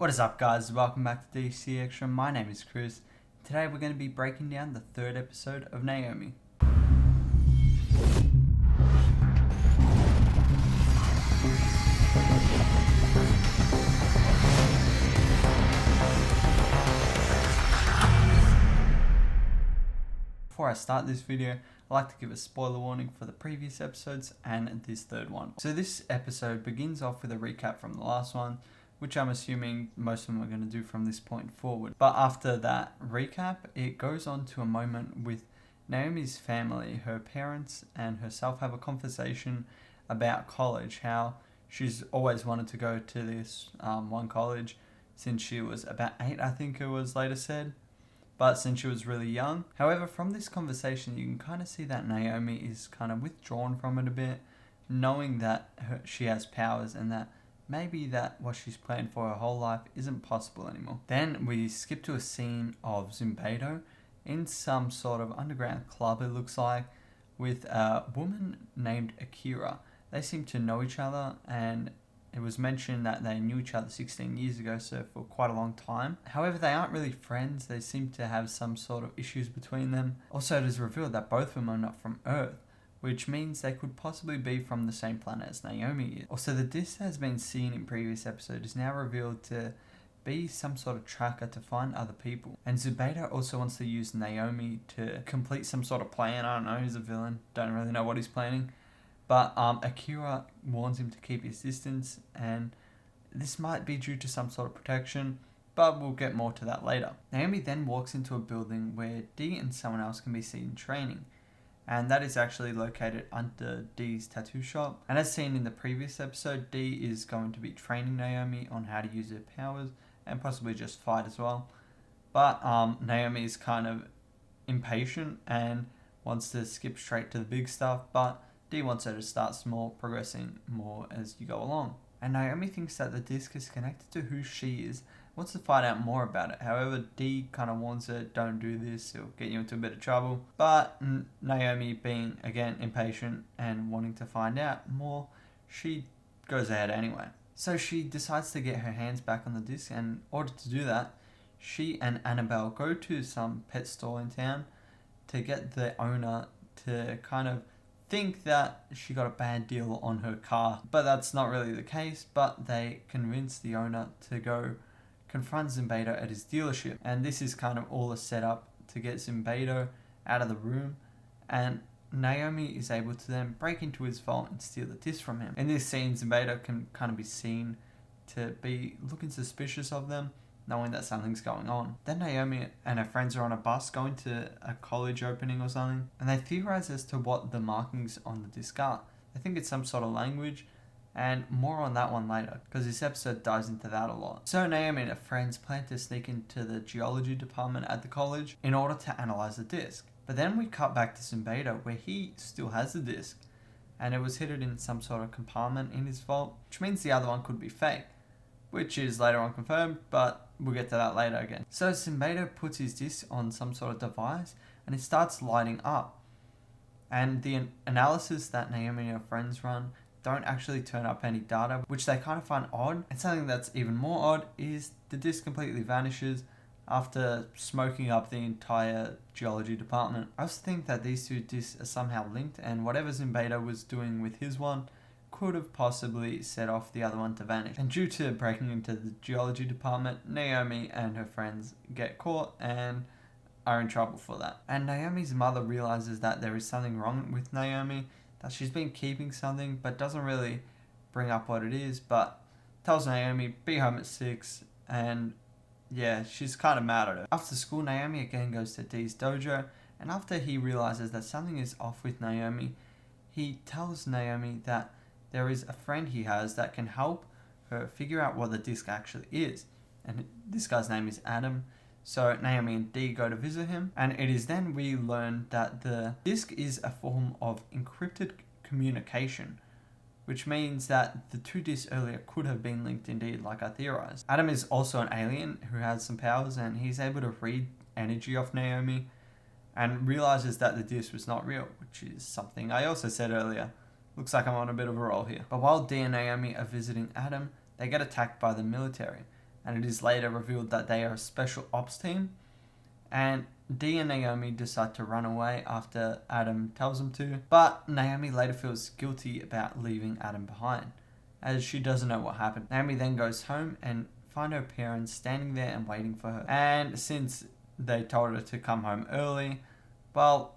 What is up, guys? Welcome back to DC Extra. My name is Chris. Today we're going to be breaking down the third episode of Naomi. Before I start this video, I'd like to give a spoiler warning for the previous episodes and this third one. So this episode begins off with a recap from the last one, which I'm assuming most of them are going to do from this point forward. But after that recap, it goes on to a moment with Naomi's family. Her parents and herself have a conversation about college, how she's always wanted to go to this one college since she was about 8, I think it was later said, but since she was really young. However, from this conversation, you can kind of see that Naomi is kind of withdrawn from it a bit, knowing that she has powers and that maybe that what she's planned for her whole life isn't possible anymore. Then we skip to a scene of Zumbado in some sort of underground club, it looks like, with a woman named Akira. They seem to know each other, and it was mentioned that they knew each other 16 years ago, so for quite a long time. However, they aren't really friends. They seem to have some sort of issues between them. Also, it is revealed that both of them are not from Earth, which means they could possibly be from the same planet as Naomi is. Also, the disc that has been seen in previous episodes is now revealed to be some sort of tracker to find other people. And Zumbado also wants to use Naomi to complete some sort of plan. I don't know, he's a villain. Don't really know what he's planning. But Akira warns him to keep his distance, and this might be due to some sort of protection, but we'll get more to that later. Naomi then walks into a building where Dee and someone else can be seen training, and that is actually located under Dee's tattoo shop. And as seen in the previous episode, Dee is going to be training Naomi on how to use her powers and possibly just fight as well. But Naomi is kind of impatient and wants to skip straight to the big stuff, but Dee wants her to start small, progressing more as you go along. And Naomi thinks that the disc is connected to who she is, wants to find out more about it. However, Dee kind of warns her, don't do this, it'll get you into a bit of trouble. But Naomi, being again impatient and wanting to find out more, she goes ahead anyway. So she decides to get her hands back on the disc, and in order to do that, she and Annabelle go to some pet store in town to get the owner to kind of think that she got a bad deal on her car. But that's not really the case, but they convince the owner to go confront Zumbado at his dealership. And this is kind of all a setup to get Zumbado out of the room, and Naomi is able to then break into his vault and steal the disc from him. In this scene, Zumbado can kind of be seen to be looking suspicious of them, knowing that something's going on. Then Naomi and her friends are on a bus going to a college opening or something, and they theorize as to what the markings on the disc are. They think it's some sort of language, and more on that one later, because this episode dives into that a lot. So Naomi and her friends plan to sneak into the Geology department at the college in order to analyze the disc. But then we cut back to Zumbado, where he still has the disc, and it was hidden in some sort of compartment in his vault, which means the other one could be fake, which is later on confirmed, but we'll get to that later again. So Zumbado puts his disc on some sort of device, and it starts lighting up. And the analysis that Naomi and her friends run don't actually turn up any data, which they kind of find odd. And something that's even more odd is the disc completely vanishes after smoking up the entire Geology department. I also think that these two discs are somehow linked, and whatever Zumbado was doing with his one could have possibly set off the other one to vanish. And due to breaking into the Geology department, Naomi and her friends get caught and are in trouble for that. And Naomi's mother realizes that there is something wrong with Naomi, that she's been keeping something but doesn't really bring up what it is, but tells Naomi be home at 6, and yeah, she's kind of mad at her. After school, Naomi again goes to Dee's dojo, and after he realizes that something is off with Naomi, he tells Naomi that there is a friend he has that can help her figure out what the disc actually is. And this guy's name is Adam. So Naomi and Dee go to visit him, and it is then we learn that the disc is a form of encrypted communication, which means that the two discs earlier could have been linked indeed, like I theorized. Adam is also an alien who has some powers, and he's able to read energy off Naomi and realizes that the disc was not real, which is something I also said earlier. Looks like I'm on a bit of a roll here. But while Dee and Naomi are visiting Adam, they get attacked by the military. and it is later revealed that they are a special ops team. And Dee and Naomi decide to run away after Adam tells them to, but Naomi later feels guilty about leaving Adam behind, as she doesn't know what happened. Naomi then goes home and finds her parents standing there and waiting for her. And since they told her to come home early, well,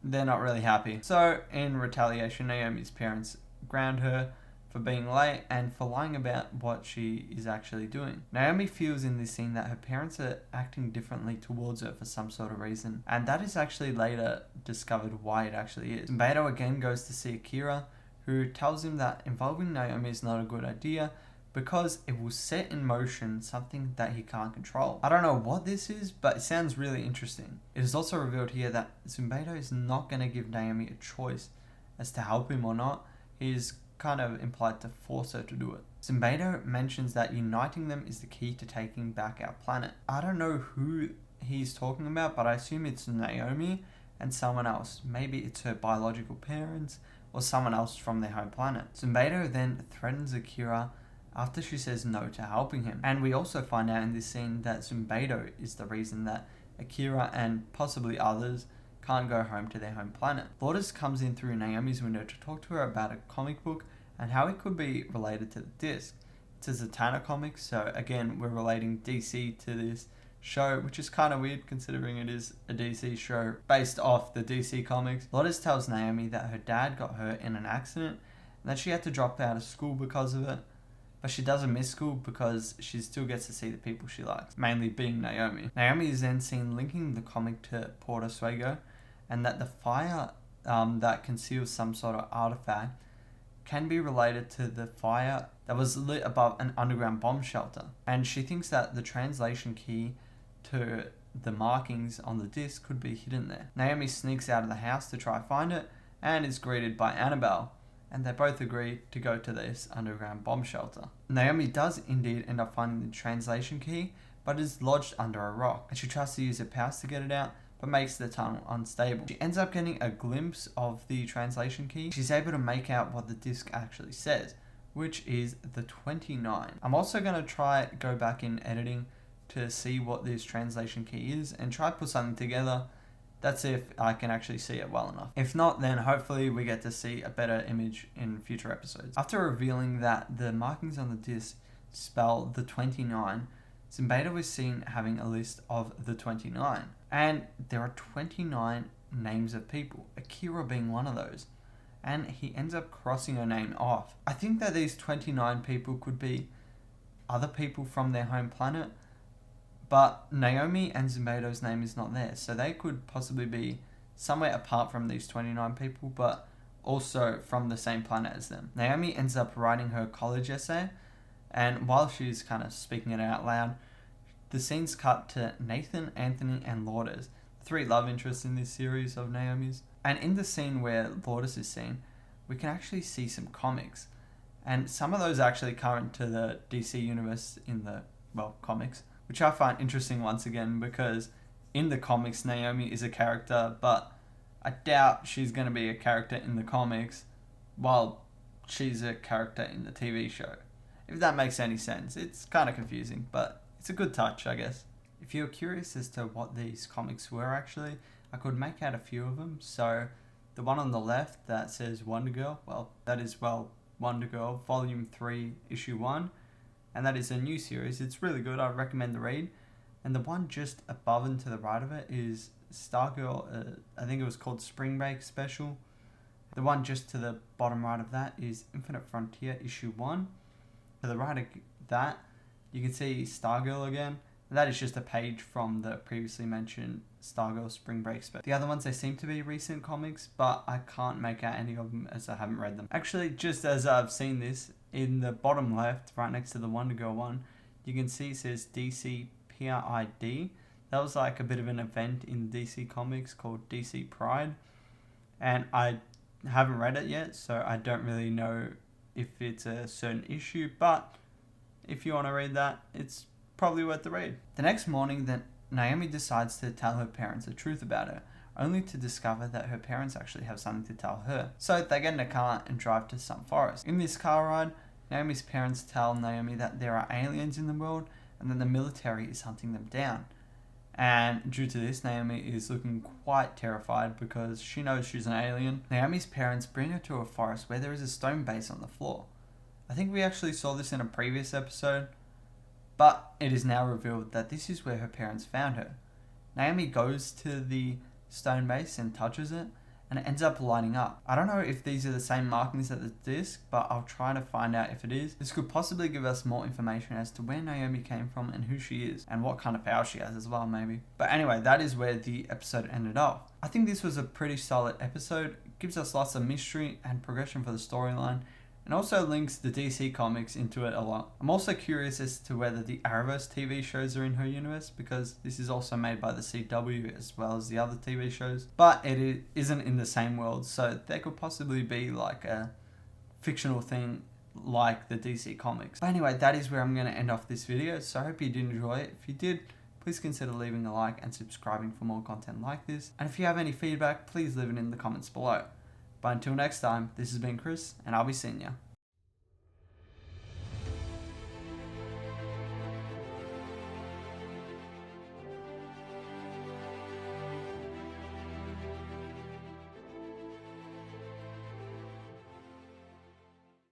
they're not really happy. So in retaliation, Naomi's parents ground her for being late and for lying about what she is actually doing. Naomi feels in this scene that her parents are acting differently towards her for some sort of reason, and that is actually later discovered why it actually is. Zumbado again goes to see Akira, who tells him that involving Naomi is not a good idea because it will set in motion something that he can't control. I don't know what this is, but it sounds really interesting. It is also revealed here that Zumbado is not going to give Naomi a choice as to help him or not. He is kind of implied to force her to do it. Zumbado mentions that uniting them is the key to taking back our planet. I don't know who he's talking about, but I assume it's Naomi and someone else. Maybe it's her biological parents or someone else from their home planet. Zumbado then threatens Akira after she says no to helping him. And we also find out in this scene that Zumbado is the reason that Akira and possibly others can't go home to their home planet. Lourdes comes in through Naomi's window to talk to her about a comic book and how it could be related to the disc. It's a Zatanna comic, so again, we're relating DC to this show, which is kind of weird considering it is a DC show based off the DC comics. Lourdes tells Naomi that her dad got hurt in an accident and that she had to drop out of school because of it, but she doesn't miss school because she still gets to see the people she likes, mainly being Naomi. Naomi is then seen linking the comic to Porto Suego, and that the fire that conceals some sort of artifact can be related to the fire that was lit above an underground bomb shelter. And she thinks that the translation key to the markings on the disc could be hidden there. Naomi sneaks out of the house to try find it and is greeted by Annabelle, and they both agree to go to this underground bomb shelter. Naomi does indeed end up finding the translation key, but is lodged under a rock, and she tries to use her powers to get it out, but makes the tunnel unstable. She ends up getting a glimpse of the translation key. She's able to make out what the disc actually says, which is the 29. I'm also going to go back in editing to see what this translation key is and try to put something together. That's if I can actually see it well enough. If not, then hopefully we get to see a better image in future episodes. After revealing that the markings on the disc spell the 29, Zumbado was seen having a list of the 29. And there are 29 names of people, Akira being one of those. And he ends up crossing her name off. I think that these 29 people could be other people from their home planet, but Naomi and Zumbado's name is not there, so they could possibly be somewhere apart from these 29 people, but also from the same planet as them. Naomi ends up writing her college essay, and while she's kind of speaking it out loud, the scene's cut to Nathan, Anthony, and Lourdes, three love interests in this series of Naomi's. And in the scene where Lourdes is seen, we can actually see some comics, and some of those are actually current to the DC universe in the, comics, which I find interesting once again, because in the comics Naomi is a character, but I doubt she's going to be a character in the comics while she's a character in the TV show. If that makes any sense. It's kind of confusing, but it's a good touch, I guess. If you're curious as to what these comics were actually, I could make out a few of them. So the one on the left that says Wonder Girl, that is Wonder Girl Volume 3, Issue 1. And that is a new series. It's really good. I recommend the read. And the one just above and to the right of it is Stargirl. I think it was called Spring Break Special. The one just to the bottom right of that is Infinite Frontier Issue 1. To the right of that, you can see Stargirl again. And that is just a page from the previously mentioned Stargirl Spring Break Special. The other ones, they seem to be recent comics, but I can't make out any of them as I haven't read them. Actually, just as I've seen this, in the bottom left, right next to the Wonder Girl one, you can see it says DC PRID. That was like a bit of an event in DC Comics called DC Pride. And I haven't read it yet, so I don't really know if it's a certain issue, but if you want to read that, it's probably worth the read. The next morning, then Naomi decides to tell her parents the truth about her, only to discover that her parents actually have something to tell her. So they get in a car and drive to some forest. In this car ride, Naomi's parents tell Naomi that there are aliens in the world and then the military is hunting them down. And due to this, Naomi is looking quite terrified because she knows she's an alien. Naomi's parents bring her to a forest where there is a stone base on the floor. I think we actually saw this in a previous episode, but it is now revealed that this is where her parents found her. Naomi goes to the stone base and touches it, and it ends up lighting up. I don't know if these are the same markings as the disc, but I'll try to find out if it is. This could possibly give us more information as to where Naomi came from and who she is, and what kind of power she has as well, maybe. But anyway, that is where the episode ended up. I think this was a pretty solid episode. It gives us lots of mystery and progression for the storyline, and also links the DC comics into it a lot. I'm also curious as to whether the Arrowverse TV shows are in her universe, because this is also made by the CW as well as the other TV shows, but it isn't in the same world, so there could possibly be like a fictional thing like the DC comics. But anyway, that is where I'm going to end off this video, so I hope you did enjoy it. If you did, please consider leaving a like and subscribing for more content like this, and if you have any feedback, please leave it in the comments below. But until next time, this has been Chris, and I'll be seeing ya.